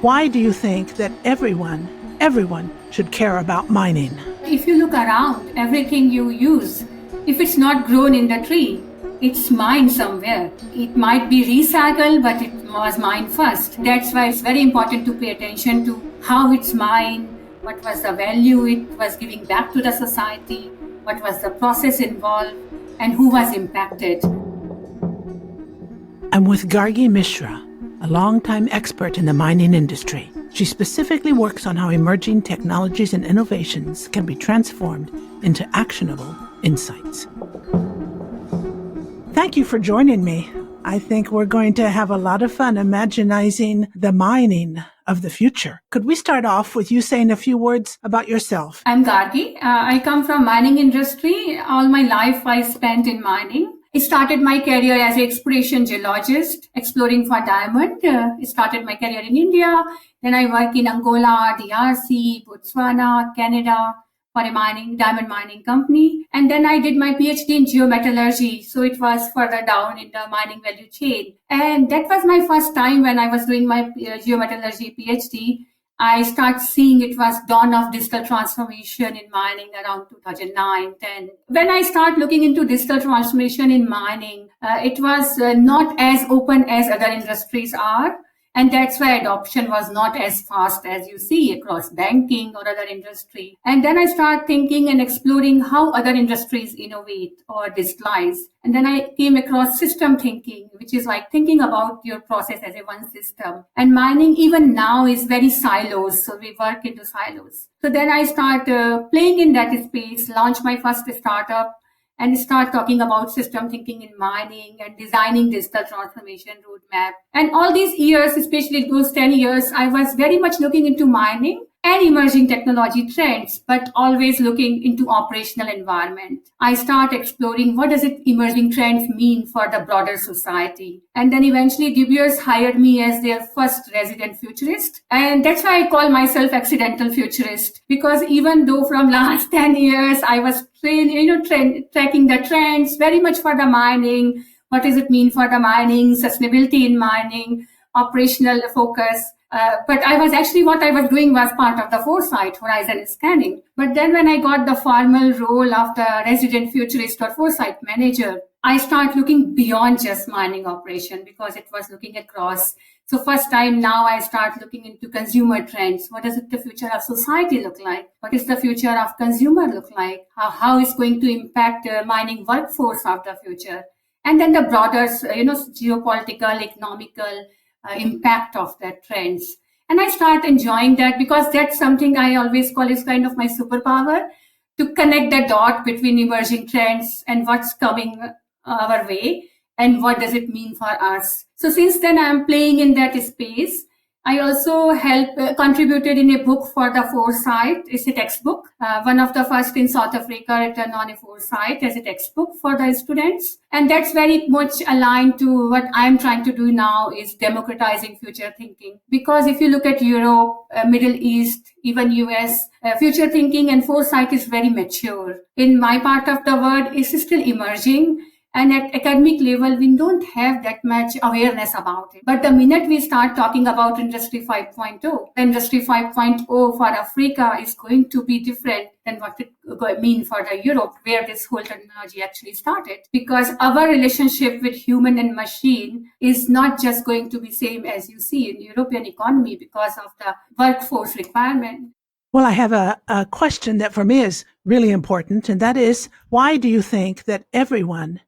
Why do you think that everyone should care about mining? If you look around, everything you use, if it's not grown in the tree, it's mined somewhere. It might be recycled, but it was mined first. That's why it's very important to pay attention to how it's mined, what was the value it was giving back to the society, what was the process involved, and who was impacted. I'm with Gargi Mishra, a longtime expert in the mining industry. She specifically works on how emerging technologies and innovations can be transformed into actionable insights. Thank you for joining me. I think we're going to have a lot of fun imaginizing the mining of the future. Could we start off with you saying a few words about yourself? I'm Gargi. I come from mining industry. All my life I spent in mining. I started my career as an exploration geologist, exploring for diamond. I started my career in India. Then I work in Angola, DRC, Botswana, Canada for a diamond mining company. And then I did my PhD in geometallurgy. So it was further down in the mining value chain. And that was my first time when I was doing my geometallurgy PhD. I start seeing it was dawn of digital transformation in mining around 2009-10. When I start looking into digital transformation in mining, it was not as open as other industries are. And that's why adoption was not as fast as you see across banking or other industry. And then I start thinking and exploring how other industries innovate or digitalize. And then I came across system thinking, which is like thinking about your process as a one system. And mining even now is very silos. So we work into silos. So then I start playing in that space, launch my first startup, and start talking about system thinking in mining and designing digital transformation roadmap. And all these years, especially those 10 years, I was very much looking into mining and emerging technology trends, but always looking into operational environment. I start exploring what does it emerging trends mean for the broader society. And then eventually De Beers hired me as their first resident futurist. And that's why I call myself accidental futurist, because even though from last 10 years, I was tracking the trends very much for the mining. What does it mean for the mining, sustainability in mining, operational focus. But what I was doing was part of the foresight, horizon scanning. But then when I got the formal role of the resident futurist or foresight manager, I start looking beyond just mining operation because it was looking across. So first time now I start looking into consumer trends. What does the future of society look like? What is the future of consumer look like? How is going to impact mining workforce of the future? And then the broader, geopolitical, economical impact of that trends. And I start enjoying that because that's something I always call is kind of my superpower, to connect the dot between emerging trends and what's coming our way and what does it mean for us. So since then I'm playing in that space. I also contributed in a book for the foresight. It's a textbook, one of the first in South Africa written on a foresight as a textbook for the students. And that's very much aligned to what I'm trying to do now is democratizing future thinking. Because if you look at Europe, Middle East, even US, future thinking and foresight is very mature. In my part of the world, it's still emerging. And at academic level, we don't have that much awareness about it. But the minute we start talking about Industry 5.0, Industry 5.0 for Africa is going to be different than what it mean for the Europe, where this whole technology actually started. Because our relationship with human and machine is not just going to be same as you see in European economy because of the workforce requirement. Well, I have a question that for me is really important, and that is, why do you think that everyone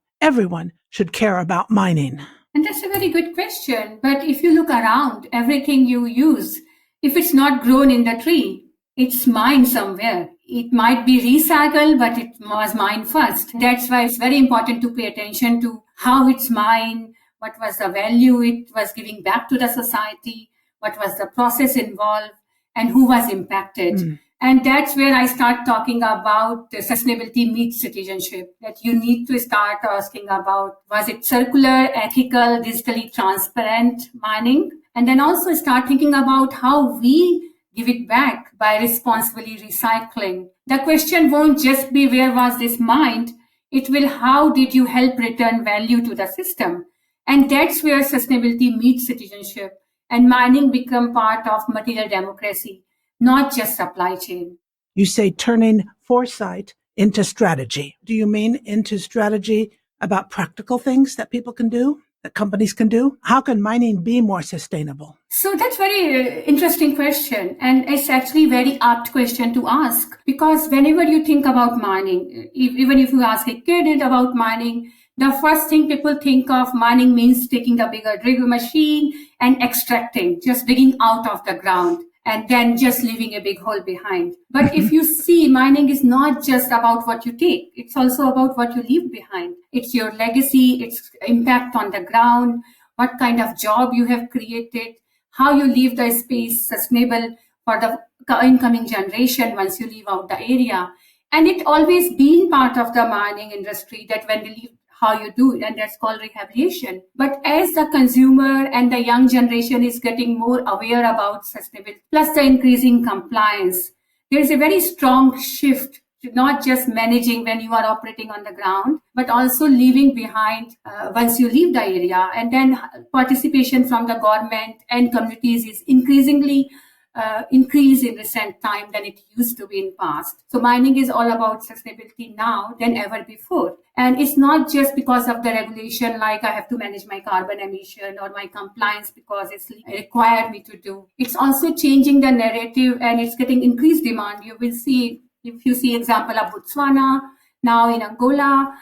should care about mining? And that's a very good question. But if you look around, everything you use, if it's not grown in the tree, it's mined somewhere. It might be recycled, but it was mined first. That's why it's very important to pay attention to how it's mined, what was the value it was giving back to the society, what was the process involved, and who was impacted. And that's where I start talking about the sustainability meets citizenship, that you need to start asking about, was it circular, ethical, digitally transparent mining? And then also start thinking about how we give it back by responsibly recycling. The question won't just be where was this mined? It will how did you help return value to the system? And that's where sustainability meets citizenship. and mining become part of material democracy, not just supply chain. You say turning foresight into strategy. Do you mean into strategy about practical things that people can do, that companies can do? How can mining be more sustainable? So that's very interesting question, and it's actually very apt question to ask, because whenever you think about mining, even if you ask a kid about mining, the first thing people think of mining means taking a bigger digger machine and extracting, just digging out of the ground and then just leaving a big hole behind. But if you see, mining is not just about what you take, it's also about what you leave behind. It's your legacy, its impact on the ground, what kind of job you have created, how you leave the space sustainable for the incoming generation once you leave out the area. And it always been part of the mining industry that when they leave, how you do it, and that's called rehabilitation. But as the consumer and the young generation is getting more aware about sustainability, plus the increasing compliance, there is a very strong shift to not just managing when you are operating on the ground, but also leaving behind once you leave the area. And then participation from the government and communities is increasingly increase in recent time than it used to be in past. So mining is all about sustainability now than ever before. And it's not just because of the regulation, like I have to manage my carbon emission or my compliance because it's required me to do. It's also changing the narrative and it's getting increased demand. You will see, if you see example of Botswana, now in Angola,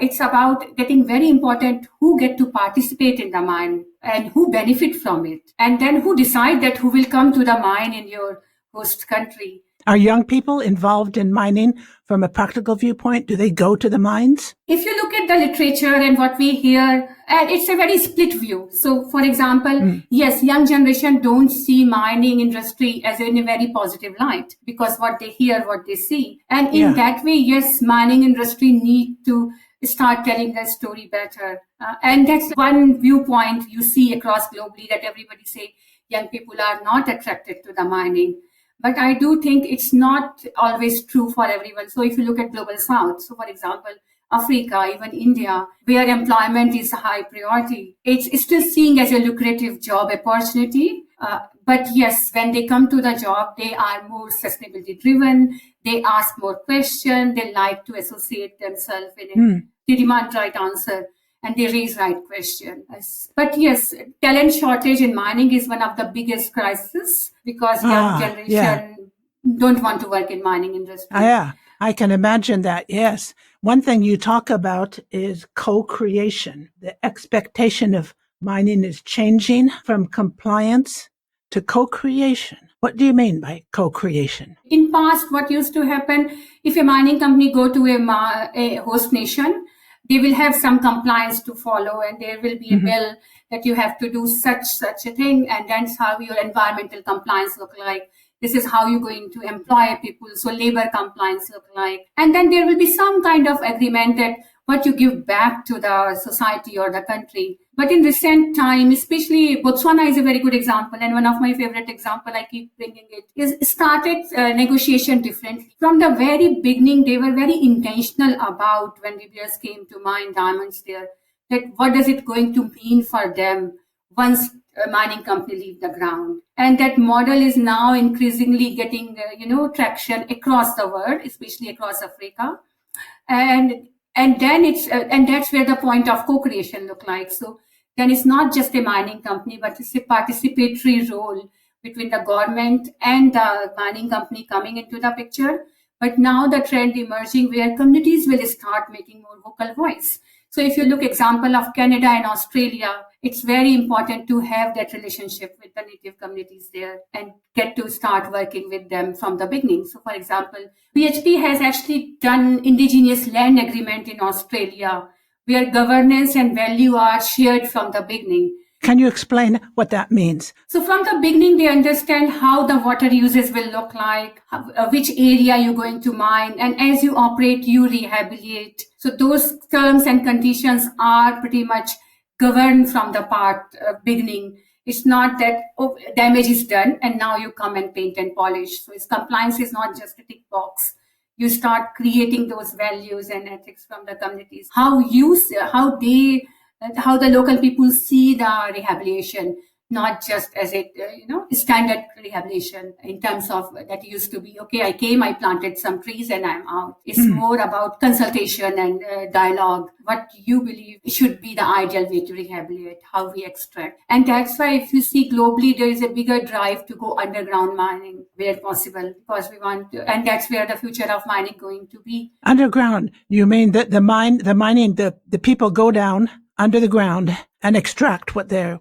it's about getting very important who get to participate in the mine and who benefit from it. And then who decide that who will come to the mine in your host country. Are young people involved in mining from a practical viewpoint? Do they go to the mines? If you look at the literature and what we hear, and it's a very split view. So, for example, yes, young generation don't see mining industry as in a very positive light because what they hear, what they see. And in that way, yes, mining industry need to start telling their story better. And that's one viewpoint you see across globally that everybody say young people are not attracted to the mining. But I do think it's not always true for everyone. So if you look at Global South, so for example, Africa, even India, where employment is a high priority, it's still seen as a lucrative job opportunity. But yes, when they come to the job, they are more sustainability driven. They ask more questions. They like to associate themselves in they demand right answer and they raise right question. But yes, talent shortage in mining is one of the biggest crises because young generation don't want to work in mining industry. I can imagine that. Yes. One thing you talk about is co-creation. The expectation of mining is changing from compliance to co-creation. What do you mean by co-creation? In past, what used to happen, if a mining company go to a host nation, they will have some compliance to follow and there will be a bill that you have to do such a thing, and that's how your environmental compliance look like. This is how you're going to employ people, so labor compliance look like. And then there will be some kind of agreement that what you give back to the society or the country. But in recent time, especially Botswana is a very good example, and one of my favorite example, I keep bringing it, is started negotiation differently. From the very beginning, they were very intentional about when De Beers came to mine diamonds there, that what is it going to mean for them once a mining company leave the ground. And that model is now increasingly getting, traction across the world, especially across Africa. And then and that's where the point of co-creation look like. So then it's not just a mining company, but it's a participatory role between the government and the mining company coming into the picture. But now the trend emerging where communities will start making more vocal voice. So if you look example of Canada and Australia, it's very important to have that relationship with the native communities there and get to start working with them from the beginning. So for example, BHP has actually done indigenous land agreement in Australia where governance and value are shared from the beginning. Can you explain what that means? So from the beginning, they understand how the water uses will look like, which area you're going to mine, and as you operate, you rehabilitate. So those terms and conditions are pretty much governed from the beginning. It's not that damage is done and now you come and paint and polish. So its compliance is not just a tick box. You start creating those values and ethics from the communities. How the local people see the rehabilitation. not just as a standard rehabilitation in terms of that used to be, okay, I came, I planted some trees and I'm out. It's more about consultation and dialogue, what you believe should be the ideal way to rehabilitate, how we extract. And that's why if you see globally, there is a bigger drive to go underground mining where possible, because we want to, and that's where the future of mining going to be. Underground, you mean that the mining, the people go down under the ground and extract what they're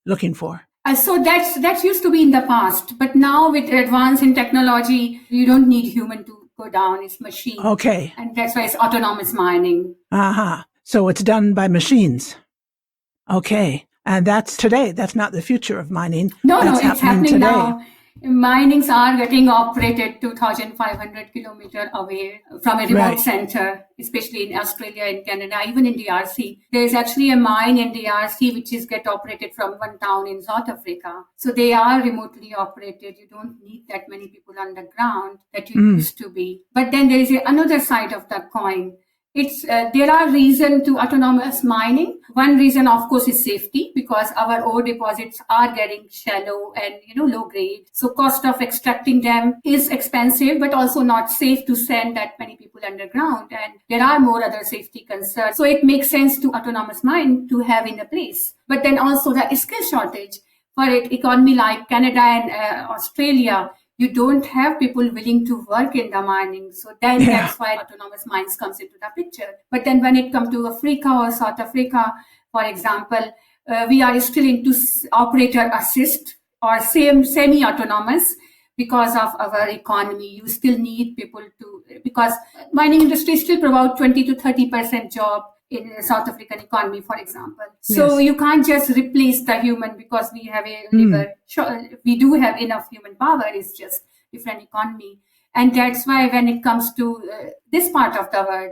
looking for. So that's used to be in the past, but now with advance in technology, you don't need human to go down; it's machine. Okay, and that's why it's autonomous mining. So it's done by machines. Okay, and that's today. That's not the future of mining. No, that's it's happening today. now. Minings are getting operated 2,500 kilometers away from a remote center, especially in Australia and Canada, even in DRC. There is actually a mine in DRC which is get operated from one town in South Africa. So they are remotely operated. You don't need that many people underground that you used to be. But then there is another side of the coin. There are reasons to autonomous mining. One reason, of course, is safety, because our ore deposits are getting shallow and low grade. So cost of extracting them is expensive, but also not safe to send that many people underground. And there are more other safety concerns. So it makes sense to autonomous mine to have in a place. But then also the skill shortage for an economy like Canada and Australia. You don't have people willing to work in the mining. So then that's why autonomous mines comes into the picture. But then when it comes to Africa or South Africa, for example, we are still into operator assist or semi-autonomous because of our economy. You still need people because mining industry still provide 20 to 30% job in the South African economy, for example. So you can't just replace the human because we have we do have enough human power. It's just different economy. And that's why when it comes to this part of the world,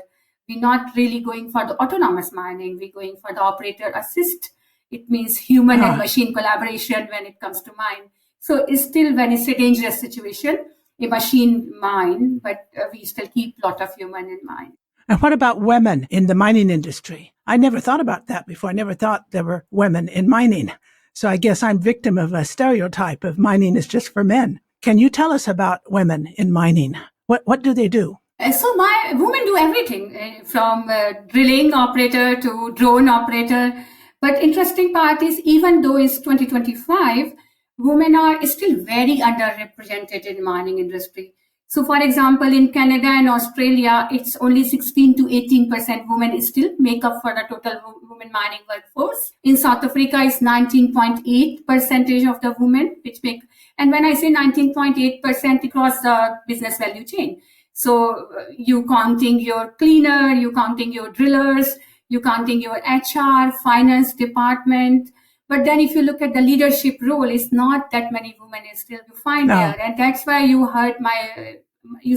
we're not really going for the autonomous mining. We're going for the operator assist. It means human and machine collaboration when it comes to mine. So it's still, when it's a dangerous situation, a machine mine, but we still keep a lot of human in mind. And what about women in the mining industry? I never thought about that before. I never thought there were women in mining. So I guess I'm victim of a stereotype of mining is just for men. Can you tell us about women in mining? What do they do? So women do everything from drilling operator to drone operator. But interesting part is, even though it's 2025, women are still very underrepresented in mining industry. So, for example, in Canada and Australia, it's only 16 to 18% women still make up for the total women mining workforce. In South Africa, it's 19.8% of the women which make, and when I say 19.8% across the business value chain, so you counting your cleaner, you counting your drillers, you counting your HR, finance department. But then if you look at the leadership role, it's not that many women is still to find there. And that's why you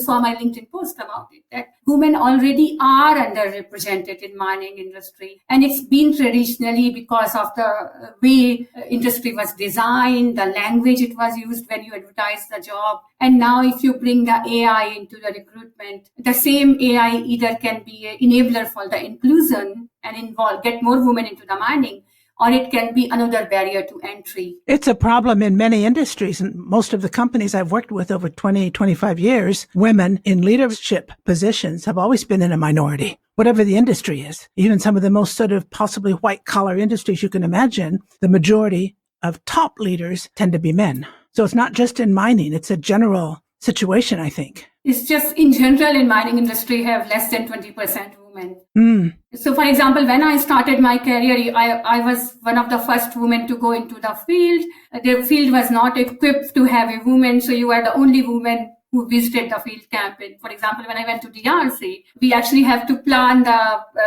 saw my LinkedIn post about it, that women already are underrepresented in mining industry. And it's been traditionally because of the way industry was designed, the language it was used when you advertise the job. And now if you bring the AI into the recruitment, the same AI either can be an enabler for the inclusion and get more women into the mining, or it can be another barrier to entry. It's a problem in many industries, and most of the companies I've worked with over 20, 25 years, women in leadership positions have always been in a minority, whatever the industry is. Even some of the most sort of possibly white-collar industries you can imagine, the majority of top leaders tend to be men. So it's not just in mining, it's a general situation, I think. It's just in general in mining industry have less than 20% women. So, for example, when I started my career, I was one of the first women to go into the field. The field was not equipped to have a woman, so you are the only woman who visited the field camp. And for example, when I went to DRC, we actually have to plan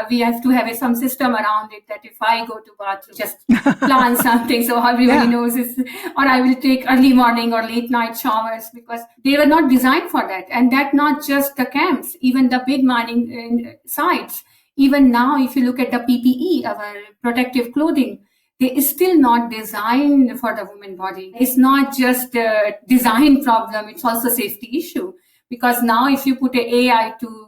we have to have some system around it that if I go to bathroom, just plan something so everybody knows or I will take early morning or late night showers, because they were not designed for that. And that not just the camps, even the big mining sites. Even now, if you look at the PPE, our protective clothing, they is still not designed for the woman body. It's not just a design problem, it's also a safety issue. Because now if you put an AI to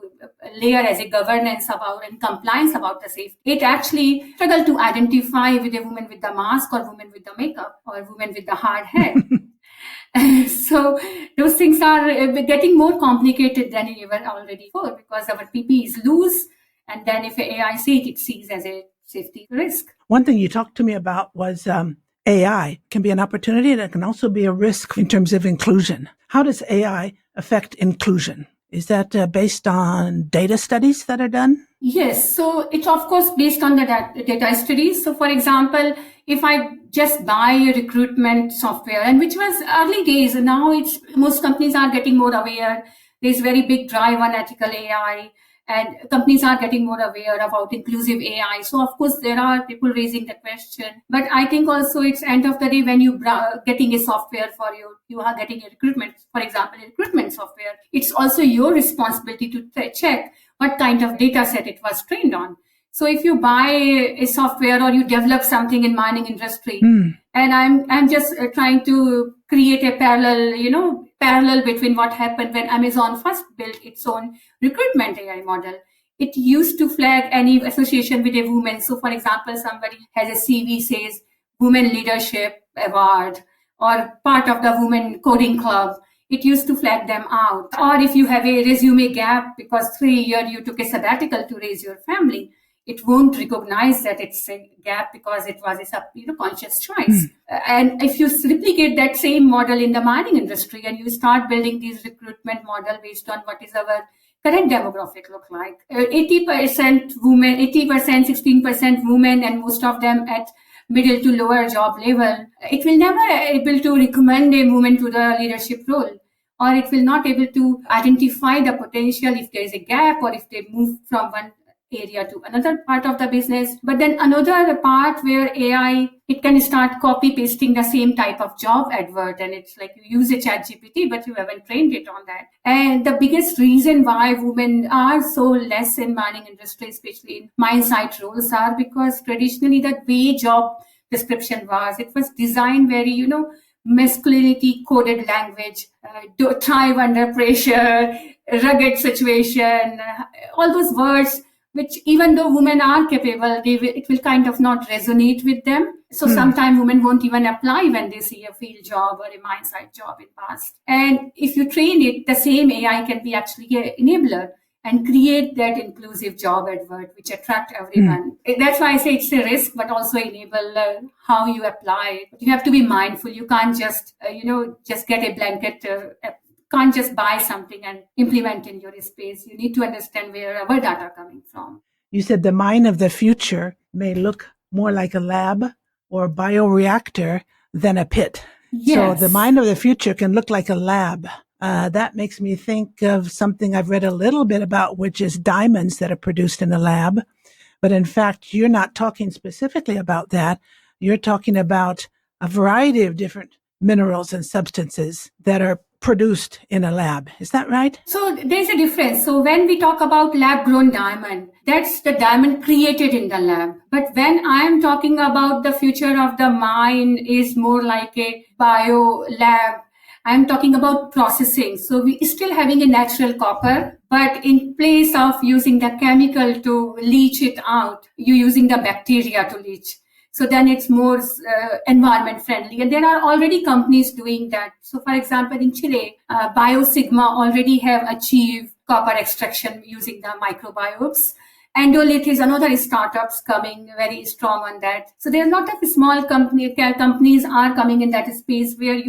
layer as a governance about and compliance about the safety, it actually struggled to identify with a woman with the mask or woman with the makeup or woman with the hard hair. So those things are getting more complicated than ever already before because our PP is loose. And then if AI sees it sees as a safety risk. One thing you talked to me about was AI can be an opportunity and it can also be a risk in terms of inclusion. How does AI affect inclusion? Is that based on data studies that are done? Yes. So it's, of course, based on the data studies. So, for example, if I just buy a recruitment software, and which was early days, and now most companies are getting more aware. There's very big drive on ethical AI. And companies are getting more aware about inclusive AI. So, of course, there are people raising the question. But I think also it's end of the day when you getting a software for you are getting a recruitment, for example, a recruitment software. It's also your responsibility to check what kind of data set it was trained on. So if you buy a software or you develop something in mining industry, and I'm just trying to create a parallel between what happened when Amazon first built its own recruitment AI model. It used to flag any association with a woman. So, for example, somebody has a CV says Women Leadership Award or part of the Women Coding Club. It used to flag them out. Or if you have a resume gap because 3 years you took a sabbatical to raise your family, it won't recognize that it's a gap because it was a conscious choice. And if you replicate that same model in the mining industry and you start building these recruitment model based on what is our current demographic look like, 80% women, 80%, 16% women, and most of them at middle to lower job level, it will never able to recommend a woman to the leadership role. Or it will not able to identify the potential if there is a gap or if they move from one area to another part of the business. But then another part where AI, it can start copy pasting the same type of job advert. And it's like you use a ChatGPT, but you haven't trained it on that. And the biggest reason why women are so less in mining industry, especially in mine site roles, are because traditionally the way job description was, it was designed very, masculinity coded language, thrive under pressure, rugged situation, all those words which even though women are capable, it will kind of not resonate with them. So sometimes women won't even apply when they see a field job or a mine site job in past. And if you train it, the same AI can be actually an enabler and create that inclusive job advert which attract everyone. That's why I say it's a risk, but also enable how you apply it. You have to be mindful. You can't just, just get a blanket can't just buy something and implement in your space. You need to understand where our data are coming from. You said the mine of the future may look more like a lab or bioreactor than a pit. Yes. So the mine of the future can look like a lab. That makes me think of something I've read a little bit about, which is diamonds that are produced in a lab. But in fact, you're not talking specifically about that. You're talking about a variety of different minerals and substances that are produced in a lab. Is that right? So there's a difference. So when we talk about lab-grown diamond, that's the diamond created in the lab. But when I'm talking about the future of the mine is more like a bio lab, I'm talking about processing. So we still having a natural copper, but in place of using the chemical to leach it out, you're using the bacteria to leach. So then it's more environment friendly. And there are already companies doing that. So for example, in Chile, BioSigma already have achieved copper extraction using the microbiota. Endolith is another startups coming very strong on that. So there are a lot of small companies are coming in that space where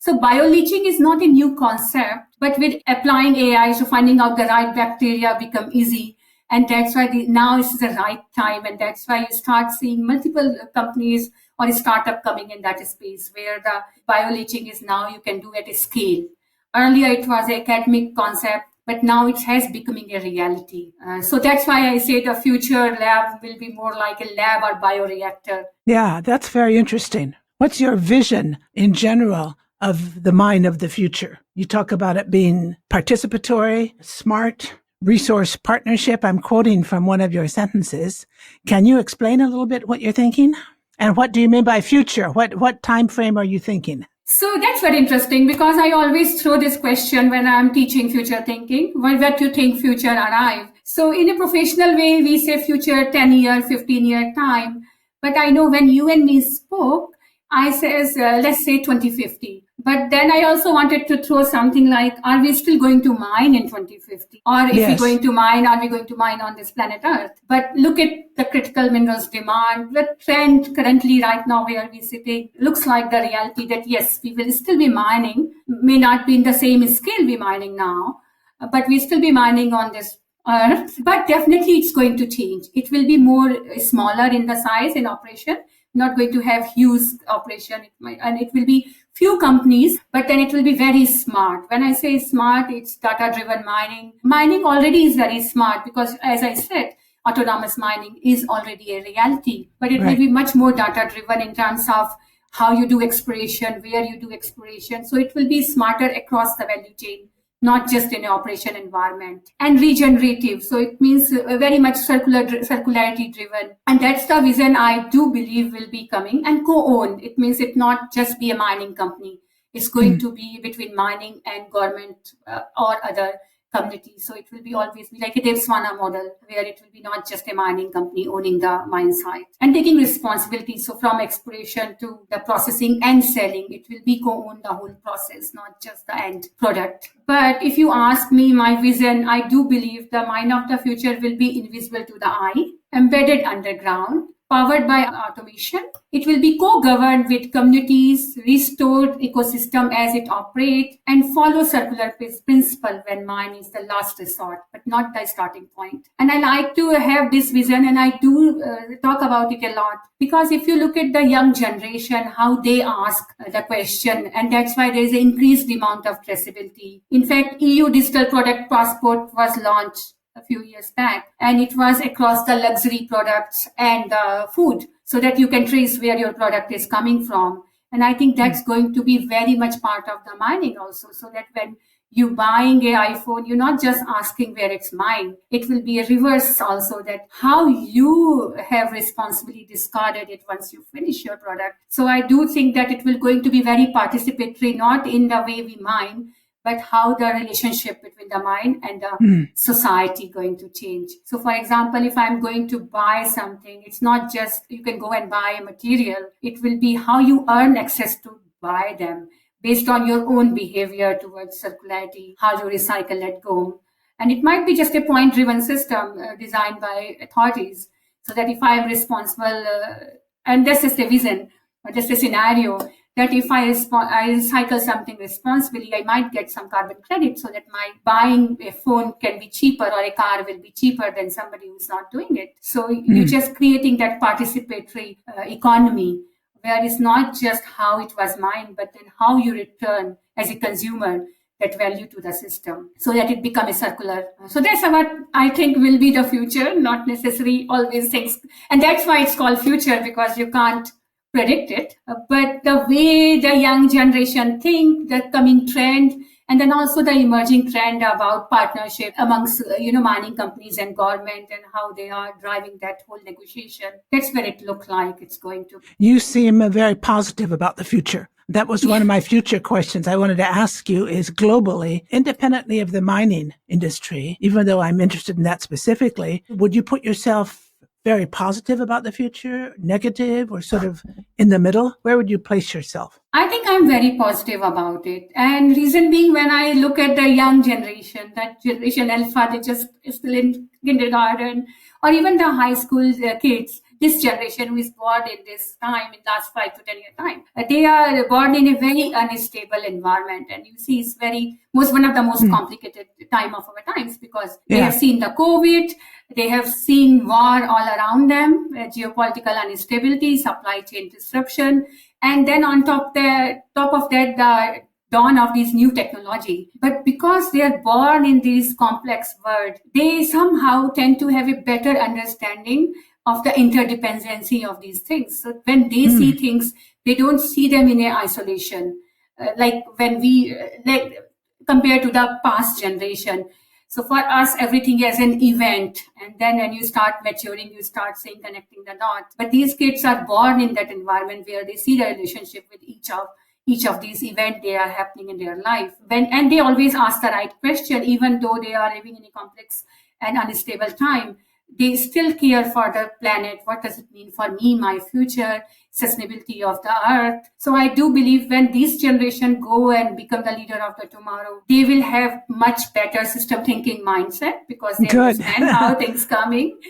so bioleaching is not a new concept, but with applying AI, so finding out the right bacteria become easy. And that's why now is the right time. And that's why you start seeing multiple companies or a startup coming in that space where the bioleaching is now you can do at a scale. Earlier, it was an academic concept, but now it has becoming a reality. So that's why I say the future lab will be more like a lab or bioreactor. Yeah, that's very interesting. What's your vision in general of the mine of the future? You talk about it being participatory, smart, resource partnership. I'm quoting from one of your sentences. Can you explain a little bit what you're thinking? And what do you mean by future? What time frame are you thinking? So that's very interesting because I always throw this question when I'm teaching future thinking. Where do you think future arrive? So in a professional way, we say future 10-year, 15-year time. But I know when you and me spoke, I says, let's say 2050. But then I also wanted to throw something like, are we still going to mine in 2050? Or if Yes. we're going to mine, are we going to mine on this planet Earth? But look at the critical minerals demand. The trend currently right now where we're sitting looks like the reality that yes, we will still be mining, may not be in the same scale we're mining now, but we'll still be mining on this Earth. But definitely it's going to change. It will be more smaller in the size in operation, not going to have huge operation. And it will be few companies, but then it will be very smart. When I say smart, it's data-driven mining. Mining already is very smart because, as I said, autonomous mining is already a reality, but it will be much more data-driven in terms of how you do exploration, where you do exploration. So it will be smarter across the value chain, not just in an operation environment, and regenerative. So it means very much circularity driven. And that's the vision I do believe will be coming, and co-owned. It means it not just be a mining company. It's going to be between mining and government or other community. So it will be always be like a Devswana model where it will be not just a mining company owning the mine site and taking responsibility. So from exploration to the processing and selling, it will be co-owned the whole process, not just the end product. But if you ask me my vision, I do believe the mine of the future will be invisible to the eye, embedded underground, powered by automation. It will be co-governed with communities, restored ecosystem as it operates, and follow circular principle when mine is the last resort, but not the starting point. And I like to have this vision, and I do talk about it a lot, because if you look at the young generation, how they ask the question, and that's why there is an increased amount of traceability. In fact, EU Digital Product Passport was launched a few years back, and it was across the luxury products and food, so that you can trace where your product is coming from. And I think that's going to be very much part of the mining also, so that when you buying an iPhone, you're not just asking where it's mined. It will be a reverse also, that how you have responsibly discarded it once you finish your product. So I do think that it will going to be very participatory, not in the way we mine, but how the relationship between the mine and the society going to change. So for example, if I'm going to buy something, it's not just you can go and buy a material. It will be how you earn access to buy them based on your own behavior towards circularity, how you recycle, let go. And it might be just a point-driven system designed by authorities, so that if I'm responsible, and this is the vision, or just a scenario, that if I recycle something responsibly, I might get some carbon credit, so that my buying a phone can be cheaper or a car will be cheaper than somebody who's not doing it. So you're just creating that participatory economy, where it's not just how it was mined, but then how you return as a consumer that value to the system, so that it becomes a circular. So that's what I think will be the future, not necessarily always things. And that's why it's called future, because you can't predict it, but the way the young generation think, the coming trend, and then also the emerging trend about partnership amongst mining companies and government, and how they are driving that whole negotiation. That's where it looks like it's going to. You seem very positive about the future. That was one of my future questions I wanted to ask you, is globally, independently of the mining industry, even though I'm interested in that specifically, would you put yourself very positive about the future, negative, or sort of in the middle? Where would you place yourself? I think I'm very positive about it. And reason being, when I look at the young generation, that generation Alpha, they just still in kindergarten, or even the high school kids, this generation who is born in this time, in last 5 to 10 year time, they are born in a very unstable environment. And you see, it's one of the most complicated time of our times, because they have seen the COVID, they have seen war all around them, geopolitical instability, supply chain disruption, and then on top of that, the dawn of this new technology. But because they are born in this complex world, they somehow tend to have a better understanding of the interdependency of these things. So when they see things, they don't see them in isolation, like when we compared to the past generation. So for us, everything is an event. And then when you start maturing, you start saying, connecting the dots. But these kids are born in that environment where they see the relationship with each each of these events they are happening in their life. And they always ask the right question, even though they are living in a complex and unstable time. They still care for the planet. What does it mean for me, my future, sustainability of the earth? So I do believe when this generation go and become the leader of the tomorrow, they will have much better system thinking mindset because they understand how things coming.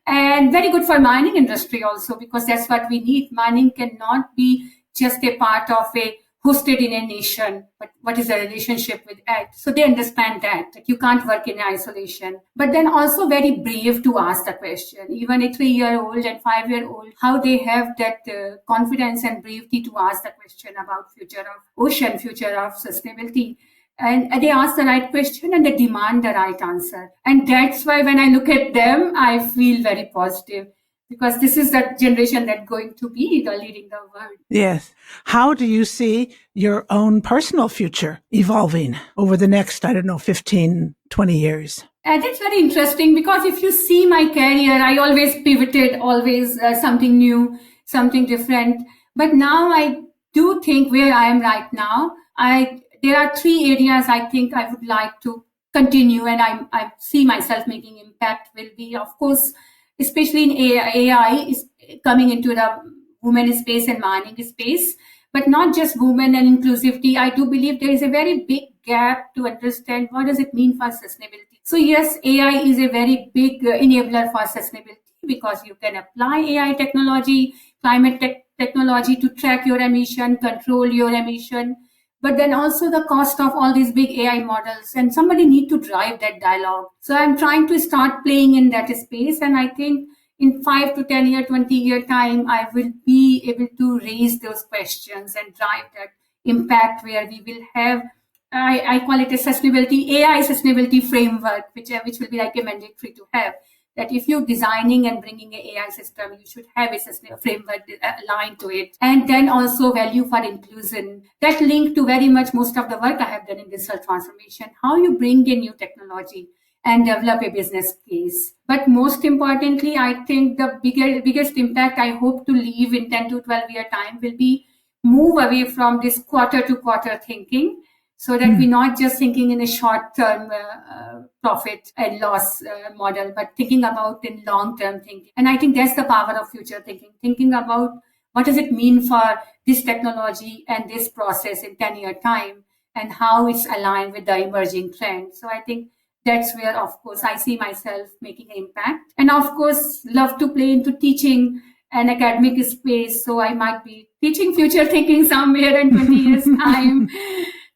And very good for mining industry also, because that's what we need. Mining cannot be just a part of a hosted in a nation, but what is the relationship with it? So they understand that you can't work in isolation, but then also very brave to ask the question. Even a 3-year-old and 5-year-old, how they have that confidence and bravery to ask the question about future of ocean, future of sustainability. And they ask the right question and they demand the right answer. And that's why when I look at them, I feel very positive, because this is the generation that's going to be the leading the world. Yes. How do you see your own personal future evolving over the next, 15, 20 years? And it's very interesting because if you see my career, I always pivoted, always something new, something different. But now I do think where I am right now, there are 3 areas I think I would like to continue, and I see myself making impact will be, of course, especially in AI is coming into the women space and mining space, but not just women and inclusivity. I do believe there is a very big gap to understand what does it mean for sustainability. So yes, AI is a very big enabler for sustainability because you can apply AI technology, climate technology to track your emission, control your emission, but then also the cost of all these big AI models, and somebody need to drive that dialogue. So I'm trying to start playing in that space, and I think in 5 to 10 year, 20 year time, I will be able to raise those questions and drive that impact where we will have, I call it a sustainability, AI sustainability framework, which will be like a mandatory to have. That if you're designing and bringing an AI system, you should have a framework aligned to it. And then also value for inclusion. That linked to very much most of the work I have done in digital transformation, how you bring in new technology and develop a business case. But most importantly, I think the biggest impact I hope to leave in 10 to 12 year time will be move away from this quarter to quarter thinking, so that we're not just thinking in a short-term profit and loss model, but thinking about in long-term thinking. And I think that's the power of future thinking about what does it mean for this technology and this process in 10-year time, and how it's aligned with the emerging trends. So I think that's where, of course, I see myself making an impact. And of course, love to play into teaching an academic space. So I might be teaching future thinking somewhere in 20 years' time.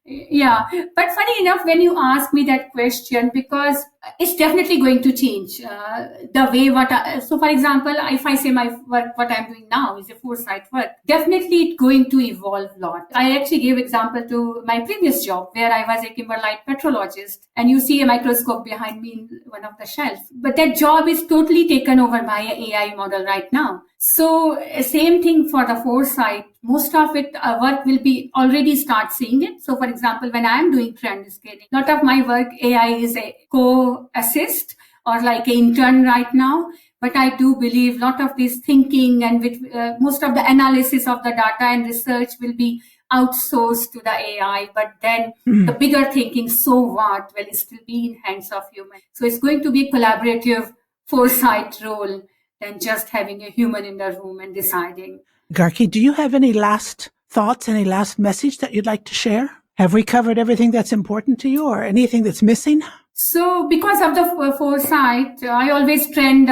Yeah, but funny enough, when you ask me that question, because it's definitely going to change the way so for example, if I say my work, what I'm doing now is a foresight work, definitely it's going to evolve a lot. I actually gave example to my previous job where I was a kimberlite petrologist, and you see a microscope behind me in one of the shelves. But that job is totally taken over by an AI model right now. So same thing for the foresight. Most of it work will be already start seeing it. So for example, when I'm doing trend scaling, a lot of my work, AI is a co-assist or like an intern right now. But I do believe a lot of this thinking and with most of the analysis of the data and research will be outsourced to the AI. But then the bigger thinking, so what, will still be in hands of humans. So it's going to be collaborative foresight role than just having a human in the room and deciding. Gargi, do you have any last thoughts, any last message that you'd like to share? Have we covered everything that's important to you or anything that's missing? So because of the foresight, I always trend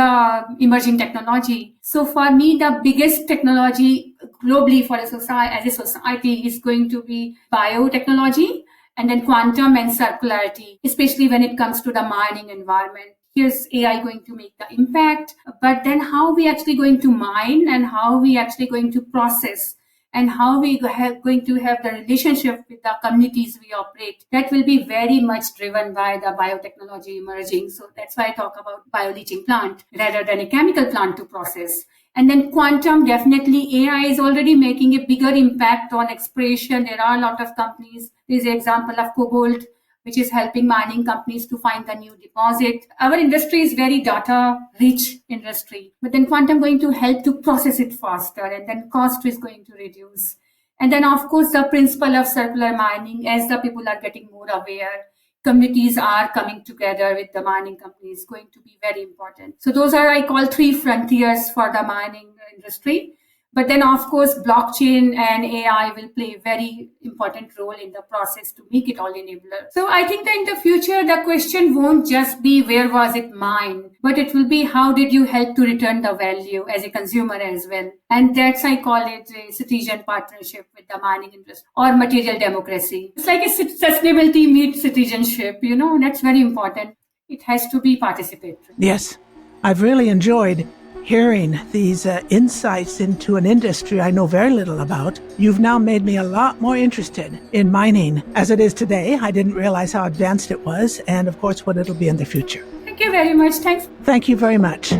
emerging technology. So for me, the biggest technology globally for a society, as a society, is going to be biotechnology and then quantum and circularity, especially when it comes to the mining environment. Here's AI going to make the impact, but then how we actually going to mine and how we actually going to process and how we going to have the relationship with the communities we operate, that will be very much driven by the biotechnology emerging. So that's why I talk about bioleaching plant rather than a chemical plant to process. And then quantum, definitely AI is already making a bigger impact on exploration. There are a lot of companies. There's an example of Cobalt, which is helping mining companies to find the new deposit. Our industry is very data-rich industry, but then quantum going to help to process it faster, and then cost is going to reduce. And then, of course, the principle of circular mining, as the people are getting more aware, communities are coming together with the mining companies, going to be very important. So those are, I call, three frontiers for the mining industry. But then, of course, blockchain and AI will play a very important role in the process to make it all enabler. So I think that in the future, the question won't just be where was it mined, but it will be how did you help to return the value as a consumer as well. And that's, I call it a citizen partnership with the mining industry or material democracy. It's like a sustainability meets citizenship, that's very important. It has to be participatory. Yes, I've really enjoyed hearing these insights into an industry I know very little about. You've now made me a lot more interested in mining as it is today. I didn't realize how advanced it was, and of course what it'll be in the future. Thank you very much. Thanks. Thank you very much.